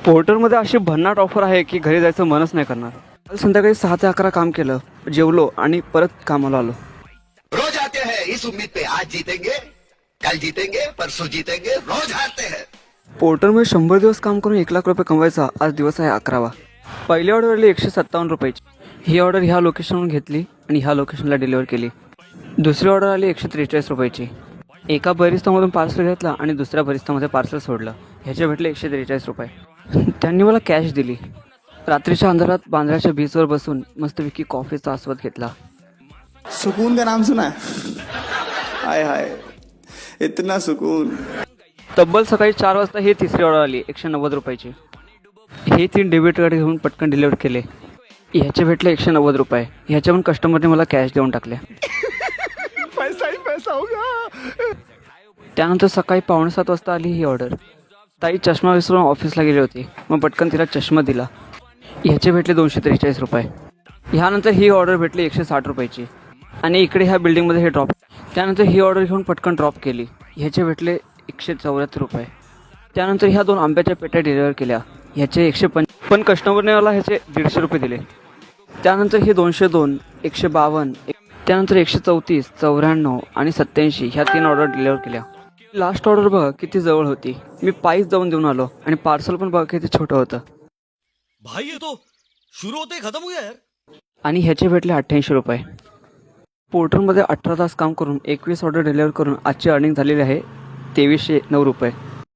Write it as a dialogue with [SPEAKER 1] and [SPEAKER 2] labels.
[SPEAKER 1] पोर्टरमध्ये अशी भन्नाट ऑफर आहे की घरी जायचं मनच नाही करणार. काल संध्याकाळी 6 ते 11 काम केलं, जेवलो आणि परत कामाला आलो.
[SPEAKER 2] रोज आते हैं इस उम्मीद पे आज जीतेंगे, कल जीतेंगे, परसों जीतेंगे, रोज हारते हैं.
[SPEAKER 1] पोर्टरमध्ये 100 दिवस काम करून 1,00,000 रुपये कमवायचा आज दिवस आहे 11वा. पहिली ऑर्डर आली 157 रुपयाची. ही ऑर्डर ह्या लोकेशनवरून घेतली आणि ह्या लोकेशनला डिलिव्हर केली. दुसरी ऑर्डर आली 143 रुपयाची. एका बरिस्तामधून पार्सल घेतला आणि दुसऱ्या बरिस्तामध्ये पार्सल सोडलं. ह्याचे भेटले 143 रुपये. त्यांनी मला कॅश दिली. रात्रीच्या अंधारात बांद्र्याच्या बीचवर बसून मस्तपैकी कॉफीचा आस्वाद घेतला.
[SPEAKER 3] सुकून का नाम सुना है? हाय हाय, इतना सुकून.
[SPEAKER 1] तब्बल सकाळी 4 वाजता ही तिसरी ऑर्डर आली 190 रुपयाची. हे 3 डेबिट कार्ड घेऊन पटकन डिलिव्हर केले. ह्याचे भेटले 190 रुपये. ह्याच्या पण कस्टमरने मला कॅश देऊन टाकले.
[SPEAKER 3] पैसा ही पैसा होगा.
[SPEAKER 1] त्यानंतर सकाळी 6:45 वाजता आली ही ऑर्डर. ताई चष्मा विसरून ऑफिसला गेली होती. मग पटकन तिला चष्मा दिला. ह्याचे भेटले 243 रुपये. ह्यानंतर ही ऑर्डर भेटली 160 रुपयाची. आणि इकडे ह्या बिल्डिंगमध्ये हे ड्रॉप. त्यानंतर ही ऑर्डर घेऊन पटकन ड्रॉप केली. ह्याचे भेटले 174 रुपये. त्यानंतर ह्या 2 आंब्याच्या पेट्या डिलिव्हर केल्या. ह्याचे 105. पण कस्टमरने मला ह्याचे 150 रुपये दिले. त्यानंतर हे 202, 152, त्यानंतर 134, 94 आणि 87 ह्या 3 ऑर्डर डिलिव्हर केल्या. लास्ट ऑर्डर बघा किती जवळ होती. मी पायीच जाऊन देऊन आलो आणि पार्सल पण बघा किती छोटं होतं.
[SPEAKER 4] भाई ये तो शुरू होते ही खत्म हो गया यार.
[SPEAKER 1] आणि ह्याचे भेटले 88 रुपये. पोर्टरमध्ये 18 तास काम करून 21 ऑर्डर डिलिव्हर करून आजची अर्निंग झालेली आहे 2309 रुपये.